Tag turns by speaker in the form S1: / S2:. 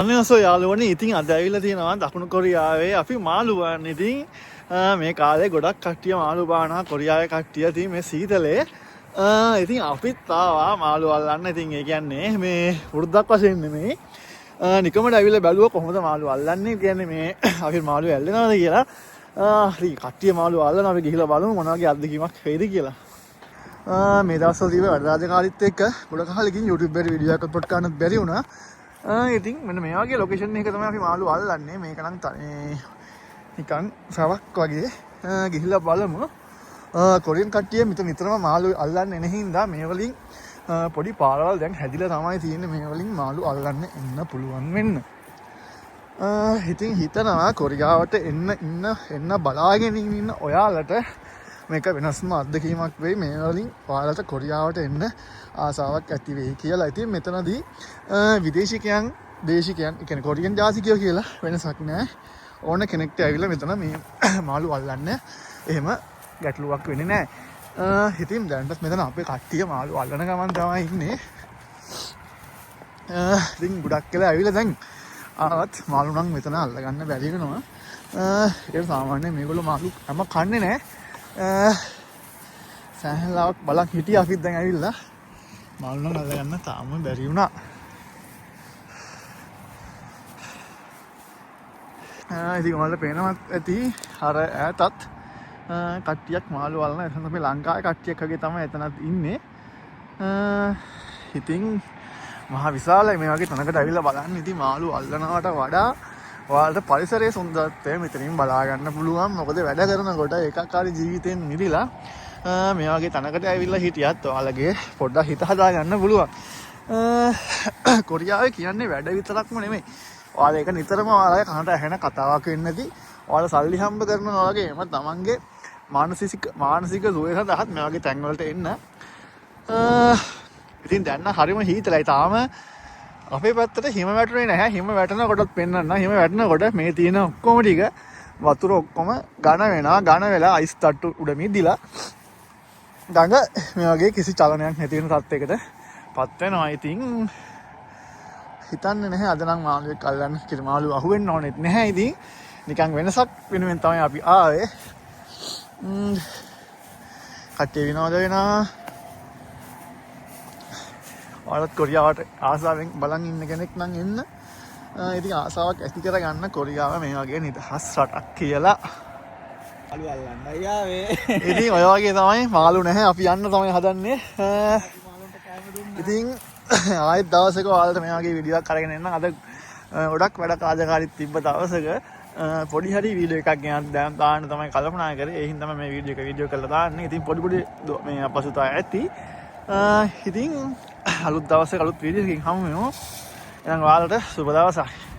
S1: අනේසෝ යාළුවනේ ඉතින් අද ඇවිල්ලා තියෙනවා දකුණු කොරියාවේ අපි මාළු බාන්න. ඉතින් මේ කාලේ ගොඩක් කට්ටිය මාළු බානවා කොරියාවේ කට්ටිය. ඉතින් මේ සීතලේ ඉතින් අපිත් ආවා මාළු අල්ලන්න. ඉතින් ඒ කියන්නේ මේ වෘද්ධක් වශයෙන් නෙමෙයි. නිකමට ඇවිල්ලා බැලුවා කොහොමද මාළු අල්ලන්නේ කියන්නේ මේ අපි මාළු ඇල්ලනවාද කියලා. ඉතින් කට්ටිය මාළු අල්ලනවා. අපි ගිහිල්ලා බලමු මොන වගේ අත්දැකීමක් වෙයිද කියලා. මේ දවස්වල තිබෙන වැඩ රාජකාරීත් එක්ක ගොඩක් කාලෙකින් YouTube එකේ වීඩියෝ එකක් අප්ලෝඩ් කරන්නත් බැරි වුණා. ඉතින් මෙන්න මේ වගේ ලොකේෂන් එක තමයි අපි මාළු අල්ලන්නේ. මේක නම් නිකන් සවක් වගේ ගිහිල්ලා බලමු. කොරියන් කට්ටිය මෙතන නිතරම මාළු අල්ලන්නේ එන හින්දා මේ වලින් පොඩි පාරවල් දැන් හැදිලා තමයි තියෙන්නේ. මේ වලින් මාළු අල්ලන්න එන්න පුළුවන් වෙන්න. ඉතින් හිතනවා කොරියාවට එන්න බලාගෙන ඉන්න ඔයාලට මේක වෙනස්ම අත්දැකීමක් වෙයි. මේ වලින් ඔයාලට කොරියාවට එන්න ආසාවක් ඇති වෙයි කියලා. ඉතින් මෙතනදී විදේශිකයන් දේශිකයන් කියන්නේ කොරියන් ජාතිකයෝ කියලා වෙනසක් නැහැ. ඕන කෙනෙක්ට ඇවිල්ලා මෙතන මේ මාළු අල්ලන්න එහෙම ගැටලුවක් වෙන්නේ නැහැ. ඉතින් දැන්වත් මෙතන අපේ කට්ටිය මාළු අල්ලන ගමන් තමයි ඉන්නේ. ඉතින් ගොඩක් කියලා ඇවිල්ලා දැන් ආවත් මාළු නම් මෙතන අල්ලගන්න බැරි වෙනවා. ඒක සාමාන්‍යයෙන් මේගොල්ලෝ මාළු හැම කන්නේ නැහැ. සෑහෙනලාවක් බලන් හිටියා. අපිත් දැන් ඇවිල්ලා මාළු නම් අල්ලගන්න තාම බැරි වුණා. ඉතින් ඔයාලට පේනවත් ඇති අර ඈතත් කට්ටියක් මාළු අල්ලන. එතන තමයි ලංකාවේ කට්ටියක් වගේ තමයි එතනත් ඉන්නේ. ඉතින් මහා විශාලයි මේ වගේ තැනකට ඇවිල්ලා බලන්න. ඉතින් මාළු අල්ලනවට වඩා ඔයාලට පරිසරයේ සුන්දරත්වය මෙතනින් බලා ගන්න පුළුවන්. මොකද වැඩ කරනකොට ඒකාකාරී ජීවිතෙන් මිදලා මේ වගේ තැනකට ඇවිල්ලා හිටියත් ඔයාලගේ පොඩ්ඩක් හිත හදා ගන්න පුළුවන්. කොරියාවේ කියන්නේ වැඩ විතරක්ම නෙමෙයි. ඔයාලා ඒක නිතරම ඔයාලගේ කනට ඇහෙන කතාවක් වෙන්නේ නැති. ඔයාලා සල්ලි හම්බ කරනවා වගේම තමන්ගේ මානසික සුවය සඳහාත් මේ වගේ තැන් වලට එන්න. ඉතින් දැන් නම් හරිම හීතලයි. තාම අපේ පැත්තට හිම වැටුනේ නැහැ. හිම වැටෙනකොටත් පෙන්නන්න. හිම වැටෙනකොට මේ තියෙන ඔක්කොම ටික වතුර ඔක්කොම ඝන වෙනවා. ඝන වෙලා අයිස් තට්ටු උඩ මිදිලා ගඟ මේ වගේ කිසි චලනයක් නැති වෙන තත්යකට පත් වෙනවා. ඉතින් හිතන්නේ නැහැ අද නම් මාළුවෙක් අල්ලන්න කියලා. මාළු අහුවෙන්න ඕනෙත් නැහැ. ඉතින් නිකන් වෙනසක් වෙනුවෙන් තමයි අපි ආවේ. කට්ටිය විනෝද වෙනවා. ඔයාලත් කොරියාවට ආසාවෙන් බලන් ඉන්න කෙනෙක් නම් එන්න. ඉතින් ආසාවක් ඇති කරගන්න කොරියාව මේ වගේ නිදහස් රටක් කියලා. මාළු අල්ලන්නයි ආවේ. ඉතින් ඔය වගේ තමයි මාළු නැහැ අපි යන්න තමයි හදන්නේ. ඉතින් ආයෙත් දවසක ඔයාලට මේ වගේ වීඩියෝ එකක් අරගෙන එන්න. අද ගොඩක් වැඩ කාර්යකාරීත් තිබ්බ දවසක පොඩි හරි වීඩියෝ එකක් දාන්න තමයි කල්පනා කරේ. ඒ හින්දා මේ වීඩියෝ කරලා දාන්නේ. ඉතින් පොඩි මේ අපසුතාව ඇති. ඉතින් අලුත් දවසක අලුත් වීඩියෝ එකකින් හමු වෙමු. එහෙනම් ඔයාලට සුබ දවසක්.